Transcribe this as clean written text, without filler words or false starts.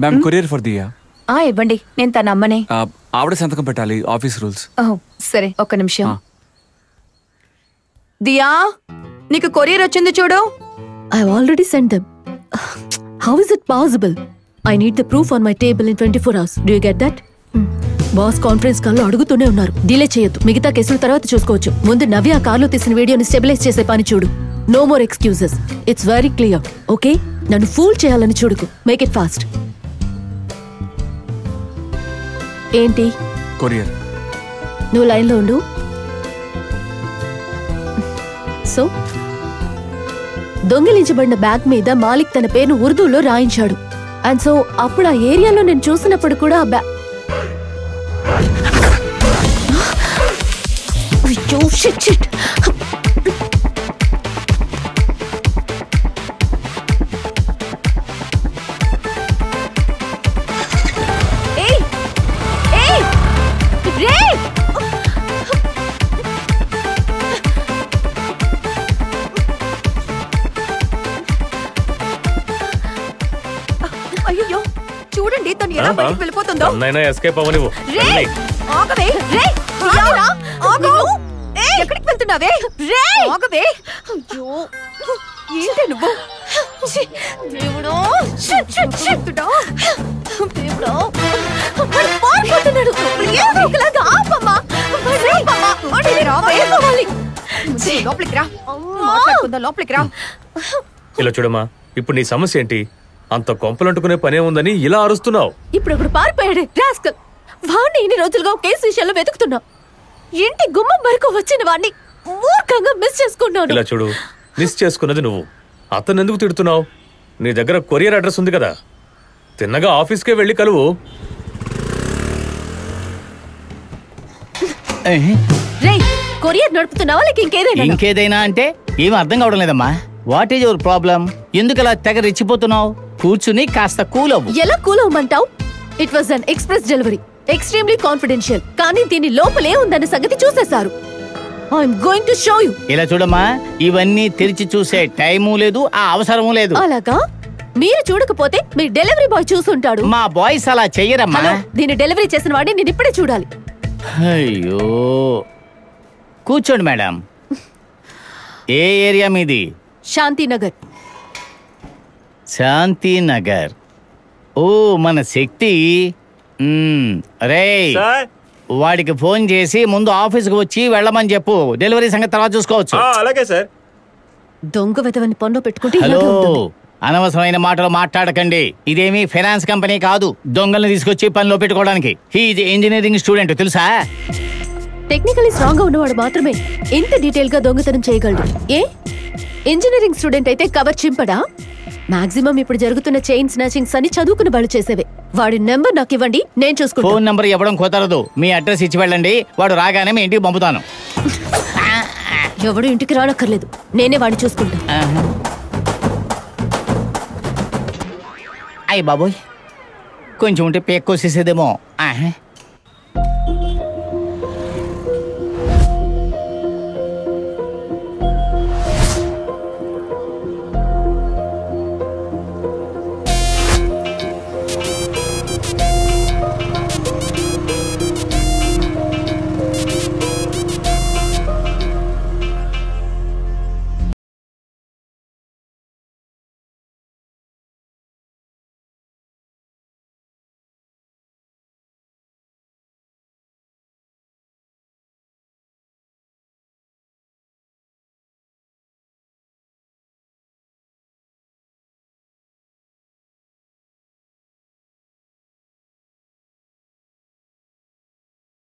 Ma'am courier for దియా. ఇవ్వండి, నేను తన అమ్మనే. ఆవిడ సంతకం పెట్టాలి, ఆఫీస్ రూల్స్. సరే, ఒక్క నిమిషం. దియా, నీకు కొరియర్ వచ్చింది చూడు. I already sent them. How is it possible? I need the proof on my table in 24 hours. Do you get that? Boss conference కాల్లో అడుగుతూనే ఉన్నారు. డిలే చేయొద్దు, మిగతా కేసుల తర్వాత చూసుకోవచ్చు. ముందు నవ్య ఆ కార్లో తీసిన వీడియోని స్టెబిలైజ్ చేసే పని చూడు. No more excuses. It's very clear. Okay, నన్ను ఫూల్ చేయాలని చూడుకు. Make it fast. ఏంటి కొరియర్? నువ్వు లైన్లో ఉండు. సో దొంగిలించబడిన బ్యాగ్ మీద మాలిక్ తన పేరును ఉర్దూలో రాయించాడు. అండ్ సో అప్పుడు ఆ ఏరియాలో నేను చూసినప్పుడు కూడా ఆ బ్యాగ్ అయ్యో, చూడండి తను ఎలా బయటికి వెళ్ళిపోతుందో. ఎస్కేప్ అవ్వనివ్వు. ఎక్కడికి వెళ్తున్నావే? ఆగవే. అయ్యో, ఏంటి నువ్వు? లోపలికి రా. ఇలా చూడమ్మా, ఇప్పుడు నీ సమస్య ఏంటి? అంత కొంపలంటుకునే పనే ఉందని ఇలా అరుస్తున్నావు. ఇప్పుడు ఒకడు పారిపోయాడే రాస్కల్. వాణ్ణి ఇన్ని రోజులుగా కేసు విషయంలో వెతుకుతున్నా. ఇంటి గుమ్మం వరకు వచ్చిన వాణ్ణి మూర్ఖంగా మిస్ చేసుకున్నాను. ఇలా చూడు, మిస్ చేసుకున్నది నువ్వు. అతను ఎందుకు తిడుతున్నావు? నీ దగ్గర కొరియర్ అడ్రస్ ఉంది కదా, తిన్నగా ఆఫీస్కే వెళ్ళి కలువు. కొరియర్ నడుపుతున్నావా లేక ఇంకేదైనా అంటే ఏమీ అర్థం కావడం లేదమ్మా. What is your problem? ఎందుకు అలా తెగ రెచ్చిపోతున్నావు? కూర్చుని కాస్త కూల్ అవ్వు. ఎలా కూల్ అవ్వమంటావు? It was an express delivery, extremely confidential. కానీ దీని లోపలే ఉందన్న సంగతి చూసేశారు. I'm going to show you. ఇలా చూడమ్మా, ఇవన్నీ తెరిచి చూసే టైము లేదు, ఆ అవసరము లేదు. అలాగా? మీరు చూడకపోతే మీ డెలివరీ బాయ్ చూసుంటాడు. మా బాయ్స్ అలా చెయ్యరమ్మా. దీన్ని డెలివరీ చేసిన వాడిని నేను ఇప్పుడే చూడాలి. అయ్యో, కూర్చోండి మేడం. ఏ ఏరియా మీది? శాంతినగర్. శాంతినగర్. ఓ, మన శక్తి. రే, వాడికి ఫోన్ చేసి ముందు ఆఫీస్కి వచ్చి వెళ్ళమని చెప్పు. డెలివరీ సంగతి తర్వాత చూసుకోవచ్చు. అలాగే సార్. దొంగ వెతవని పన్ను పెట్టుకుంటే హలో, అనవసరమైన మాటలు మాట్లాడకండి. ఇదేమీ ఫైనాన్స్ కంపెనీ కాదు దొంగల్ని తీసుకొచ్చి పనిలో పెట్టుకోవడానికి. హీఈ్ ఇంజనీరింగ్ స్టూడెంట్, తెలుసా? టెక్నికలీ స్ట్రాంగ్ గా ఉన్నవాడు మాత్రమే ఇంత డీటెయిల్ గా దొంగతనం చేయగలడు. ఏ ఇంజనీరింగ్ స్టూడెంట్ అయితే కవర్ చింపడా? మాక్సిమం ఇప్పుడు జరుగుతున్న చైన్ స్నాచింగ్స్ అని చదువుకున్న వాళ్ళు చేసేవే. వాడి నెంబర్ నాకు ఇవ్వండి, నేను చూసుకుంటాను. ఫోన్ నెంబర్ ఇవ్వడం కుదరదు. మీ అడ్రస్ ఇచ్చి వెళ్ళండి. వాడు రాగానే మీ ఇంటికి పంపుతాను. ఎవడు ఇంటికి రానక్కర్లేదు, నేనే వాడిని చూసుకుంటా. అయ్య బాబోయ్, కొంచెం ఉంటే పేక్కోసేసేదేమో.